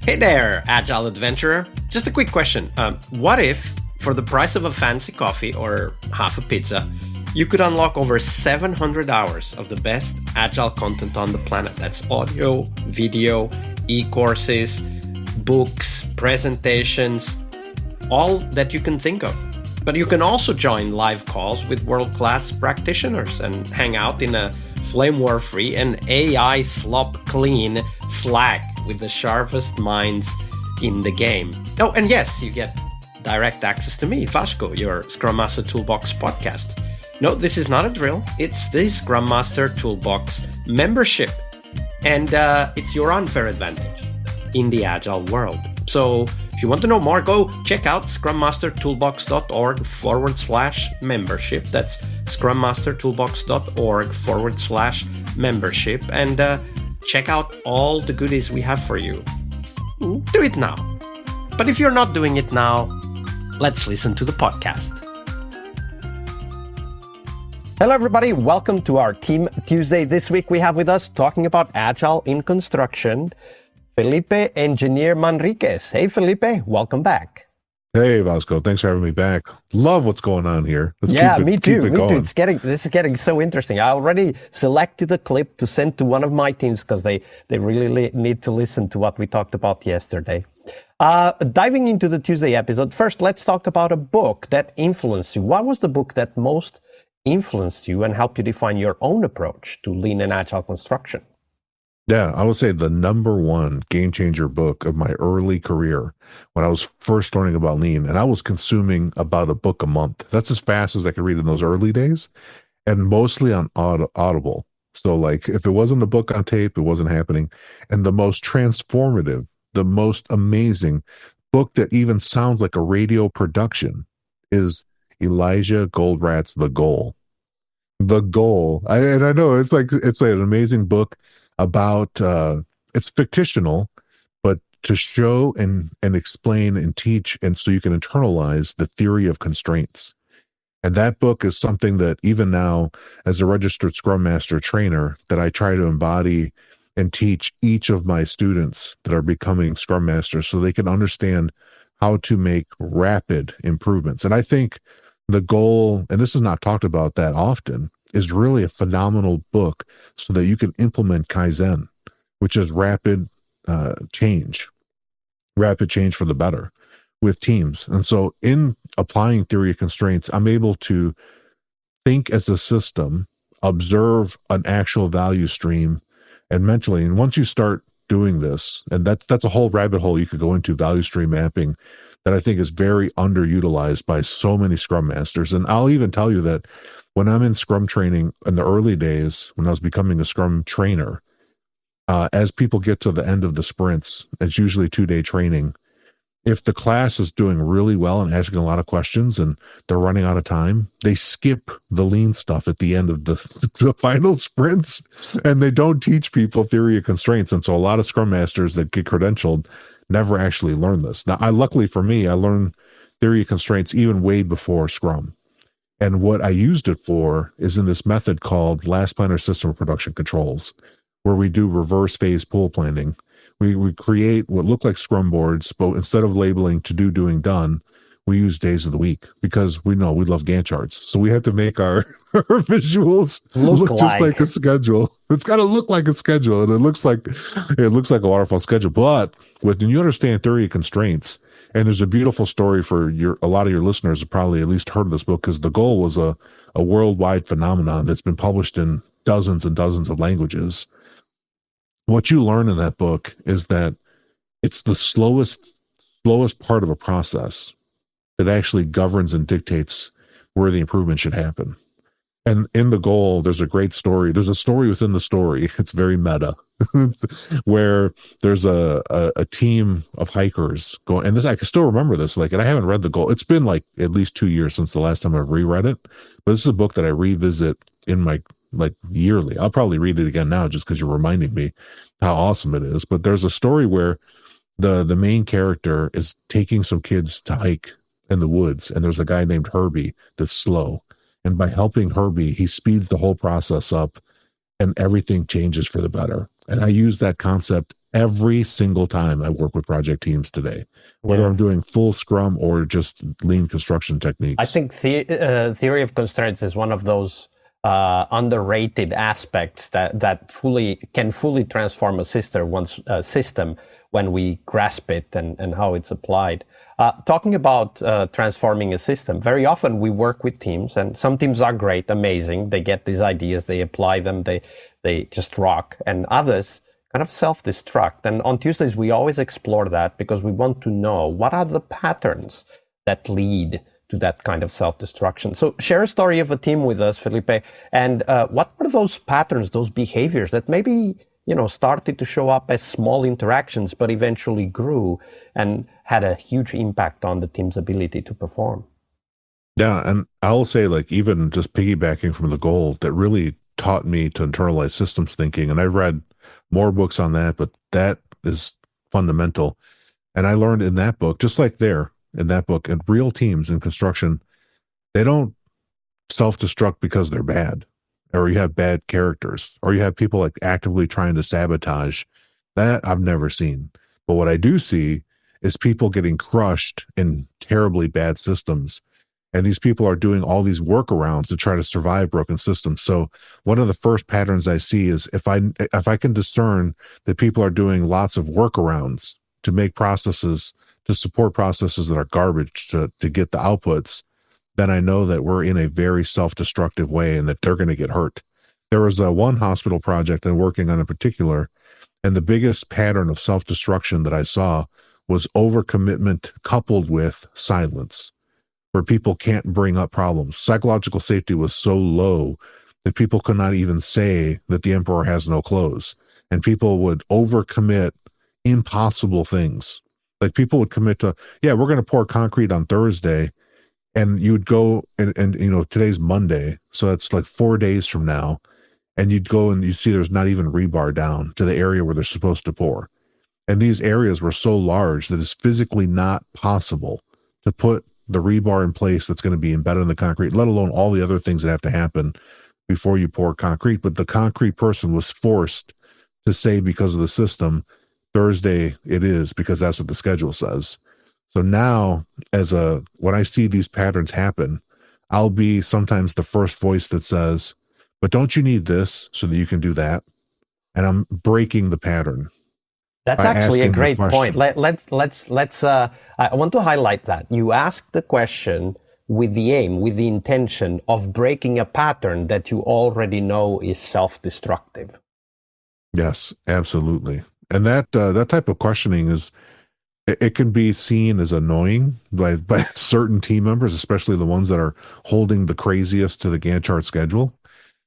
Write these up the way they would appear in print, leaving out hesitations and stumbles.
Hey there, Agile Adventurer. Just a quick question. What if, for the price of a fancy coffee or half a pizza, you could unlock over 700 hours of the best Agile content on the planet? That's audio, video, e-courses, books, presentations, all that you can think of. But you can also join live calls with world-class practitioners and hang out in a flame war-free and AI slop-clean Slack with the sharpest minds in the game. Oh, and yes, you get direct access to me, Vasco, your Scrum Master Toolbox podcast. No, this is not a drill. It's the Scrum Master Toolbox membership. And it's your unfair advantage in the Agile world. So if you want to know more, go check out scrummastertoolbox.org/membership. That's scrummastertoolbox.org/membership. And check out all the goodies we have for you. Do it now. But if you're not doing it now, let's listen to the podcast. Hello, everybody. Welcome to our Team Tuesday. This week we have with us, talking about Agile in construction, Felipe Engineer-Manriquez. Hey, Felipe, welcome back. Hey, Vasco. Thanks for having me back. Love what's going on here. Me too. This is getting so interesting. I already selected a clip to send to one of my teams because they really need to listen to what we talked about yesterday. Diving into the Tuesday episode, first, let's talk about a book that influenced you. What was the book that most influenced you and helped you define your own approach to lean and agile construction? Yeah, I would say the number one game changer book of my early career when I was first learning about lean, and I was consuming about a book a month. That's as fast as I could read in those early days, and mostly on Audible. So like if it wasn't a book on tape, it wasn't happening. And the most transformative, the most amazing book that even sounds like a radio production is Elijah Goldratt's The Goal. The Goal. I know it's like an amazing book about it's fictional, but to show and explain and teach, and so you can internalize the theory of constraints. And that book is something that even now, as a registered Scrum Master trainer, that I try to embody and teach each of my students that are becoming Scrum Masters so they can understand how to make rapid improvements. And I think The Goal, and this is not talked about that often, is really a phenomenal book so that you can implement Kaizen, which is rapid change for the better with teams. And so in applying theory of constraints, I'm able to think as a system, observe an actual value stream, and mentally. And once you start doing this, and that's a whole rabbit hole you could go into, value stream mapping, that I think is very underutilized by so many Scrum Masters. And I'll even tell you that when I'm in Scrum training in the early days, when I was becoming a Scrum trainer, as people get to the end of the sprints, it's usually 2-day training. If the class is doing really well and asking a lot of questions and they're running out of time, they skip the lean stuff at the end of the final sprints, and they don't teach people theory of constraints. And so a lot of Scrum Masters that get credentialed never actually learn this. Now, luckily for me, I learned theory of constraints even way before Scrum. And what I used it for is in this method called last planner system of production controls, where we do reverse phase pool planning. We create what look like Scrum boards, but instead of labeling to do, doing, done, we use days of the week because we know we love Gantt charts. So we have to make our visuals look just like a schedule. It's got to look like a schedule, and it looks like a waterfall schedule. But when you understand theory of constraints, and there's a beautiful story for a lot of your listeners have probably at least heard of this book, because The Goal was a worldwide phenomenon that's been published in dozens and dozens of languages. What you learn in that book is that it's the slowest part of a process that actually governs and dictates where the improvement should happen. And in The Goal, there's a great story. There's a story within the story. It's very meta, where there's a team of hikers going, and this, I can still remember this, and I haven't read The Goal. It's been like at least 2 years since the last time I've reread it, but this is a book that I revisit in my yearly. I'll probably read it again now just because you're reminding me how awesome it is. But there's a story where the main character is taking some kids to hike in the woods, and there's a guy named Herbie that's slow. And by helping Herbie, he speeds the whole process up, and everything changes for the better. And I use that concept every single time I work with project teams today, whether Yeah. I'm doing full Scrum or just lean construction I techniques. think theory of constraints is one of those underrated aspects that fully transform a system when we grasp it and how it's applied. Talking about transforming a system, very often we work with teams, and some teams are great, amazing. They get these ideas, they apply them, they just rock, and others kind of self-destruct. And on Tuesdays, we always explore that because we want to know what are the patterns that lead to that kind of self-destruction. So share a story of a team with us, Felipe, and what were those patterns, those behaviors that maybe started to show up as small interactions, but eventually grew and had a huge impact on the team's ability to perform. Yeah, and I'll say, like, even just piggybacking from the goal, that really taught me to internalize systems thinking. And I read more books on that, but that is fundamental. And I learned in that book, just like there in that book, in real teams in construction, they don't self-destruct because they're bad, or you have bad characters, or you have people like actively trying to sabotage. That I've never seen. But what I do see is people getting crushed in terribly bad systems. And these people are doing all these workarounds to try to survive broken systems. So one of the first patterns I see is if I can discern that people are doing lots of workarounds to make processes, to support processes that are garbage to get the outputs, then I know that we're in a very self-destructive way and that they're going to get hurt. There was one hospital project I'm working on in particular, and the biggest pattern of self-destruction that I saw was overcommitment coupled with silence, where people can't bring up problems. Psychological safety was so low that people could not even say that the emperor has no clothes. And people would overcommit impossible things. Like people would commit to, yeah, we're going to pour concrete on Thursday. And you would go and today's Monday. So that's like 4 days from now. And you'd go and you'd see there's not even rebar down to the area where they're supposed to pour. And these areas were so large that it's physically not possible to put the rebar in place that's going to be embedded in the concrete, let alone all the other things that have to happen before you pour concrete. But the concrete person was forced to say, because of the system, Thursday it is, because that's what the schedule says. So now, when I see these patterns happen, I'll be sometimes the first voice that says, but don't you need this so that you can do that? And I'm breaking the pattern. That's actually a great point. Let's. I want to highlight that you asked the question with the aim, with the intention of breaking a pattern that you already know is self-destructive. Yes, absolutely. And that type of questioning it can be seen as annoying by certain team members, especially the ones that are holding the craziest to the Gantt chart schedule.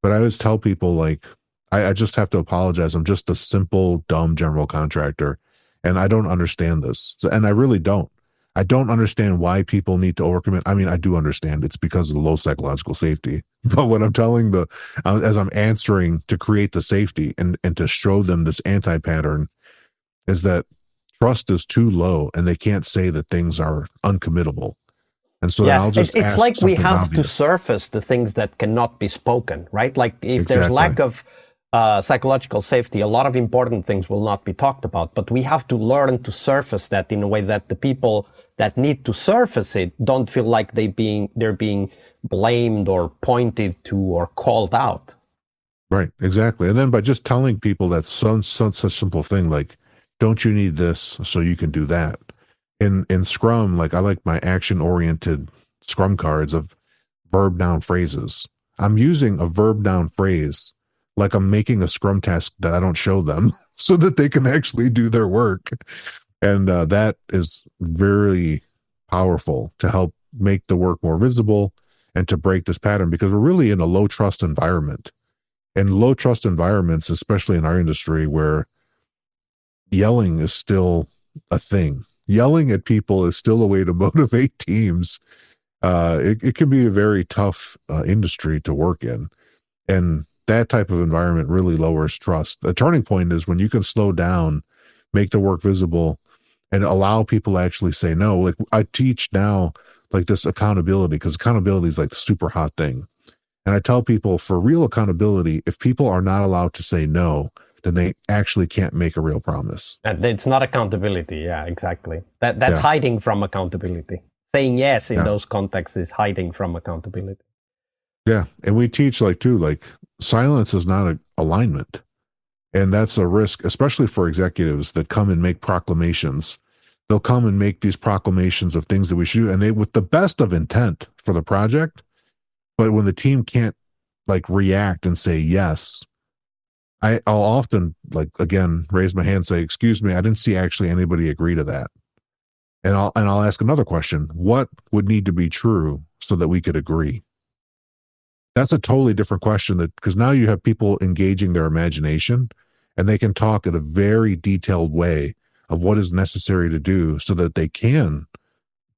But I always tell people, like, I just have to apologize. I'm just a simple, dumb general contractor, and I don't understand this. And I really don't. I don't understand why people need to overcommit. I mean, I do understand it's because of the low psychological safety. But what I'm telling as I'm answering to create the safety and to show them this anti-pattern, is that trust is too low and they can't say that things are uncommittable. And so then I'll just it's ask like we have obvious. to surface the things that cannot be spoken, right? Like if Exactly. there's lack of psychological safety, a lot of important things will not be talked about, but we have to learn to surface that in a way that the people that need to surface it don't feel like they're being blamed or pointed to or called out. Right, exactly. And then by just telling people that such a simple thing, like, don't you need this so you can do that? In Scrum, like, I like my action-oriented Scrum cards of verb-noun phrases. I'm using a verb-noun phrase like I'm making a Scrum task that I don't show them so that they can actually do their work. And that is very powerful to help make the work more visible and to break this pattern, because we're really in a low-trust environment. And low-trust environments, especially in our industry, where yelling is still a thing. Yelling at people is still a way to motivate teams. It can be a very tough industry to work in. And that type of environment really lowers trust. The turning point is when you can slow down, make the work visible, and allow people to actually say no. Like, I teach now, like, this accountability, because accountability is like the super hot thing. And I tell people, for real accountability, if people are not allowed to say no, then they actually can't make a real promise. And it's not accountability. Yeah, exactly. That's hiding from accountability. Saying yes in those contexts is hiding from accountability. Yeah. And we teach silence is not alignment. And that's a risk, especially for executives that come and make proclamations. They'll come and make these proclamations of things that we should do, and they with the best of intent for the project. But when the team can't react and say yes, I'll often again raise my hand and say, "Excuse me, I didn't see actually anybody agree to that." And I'll ask another question: what would need to be true so that we could agree? That's a totally different question, because now you have people engaging their imagination, and they can talk in a very detailed way of what is necessary to do so that they can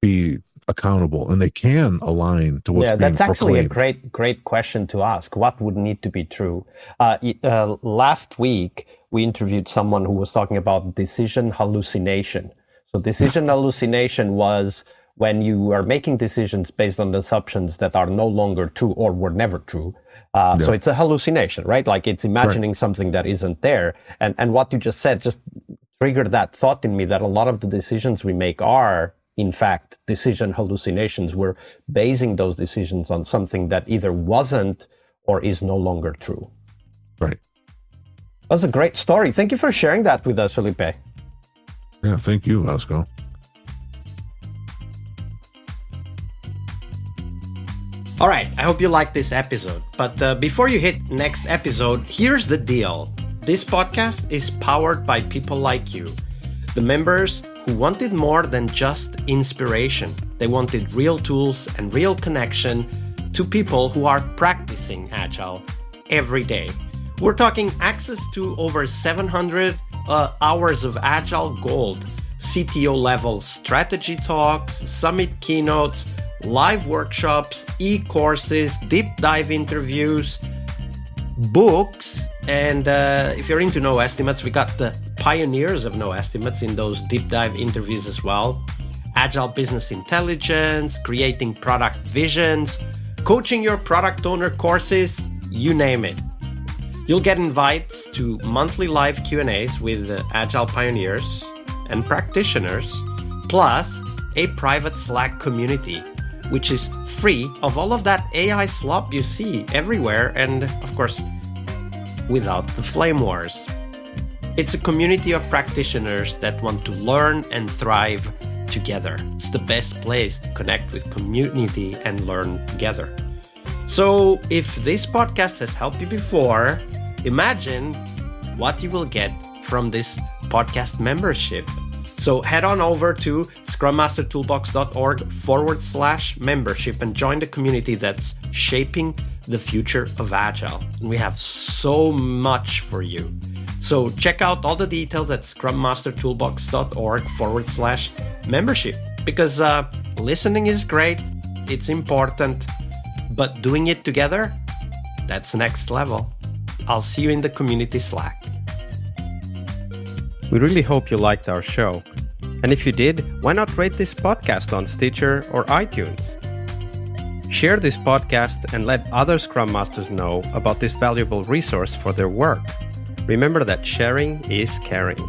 be accountable and they can align to what's being proclaimed. Yeah, that's actually a great question to ask. What would need to be true? Last week, we interviewed someone who was talking about decision hallucination. So decision hallucination was when you are making decisions based on assumptions that are no longer true or were never true. So it's a hallucination, right? It's imagining something that isn't there. And what you just said just triggered that thought in me that a lot of the decisions we make are, in fact, decision hallucinations. We're basing those decisions on something that either wasn't or is no longer true. Right. That's a great story. Thank you for sharing that with us, Felipe. Yeah, thank you, Vasco. All right, I hope you liked this episode. But before you hit next episode, here's the deal. This podcast is powered by people like you, the members who wanted more than just inspiration. They wanted real tools and real connection to people who are practicing Agile every day. We're talking access to over 700 hours of Agile Gold, CTO level strategy talks, summit keynotes, live workshops, e-courses, deep dive interviews, books, and if you're into no estimates, we got the pioneers of no estimates in those deep dive interviews as well. Agile business intelligence, creating product visions, coaching your product owner courses, you name it. You'll get invites to monthly live Q&As with Agile pioneers and practitioners, plus a private Slack community, which is free of all of that AI slop you see everywhere, and of course, without the flame wars. It's a community of practitioners that want to learn and thrive together. It's the best place to connect with community and learn together. So if this podcast has helped you before, imagine what you will get from this podcast membership. So head on over to scrummastertoolbox.org/membership and join the community that's shaping the future of Agile. And we have so much for you. So check out all the details at scrummastertoolbox.org/membership, because listening is great, it's important, but doing it together, that's next level. I'll see you in the community Slack. We really hope you liked our show. And if you did, why not rate this podcast on Stitcher or iTunes? Share this podcast and let other Scrum Masters know about this valuable resource for their work. Remember that sharing is caring.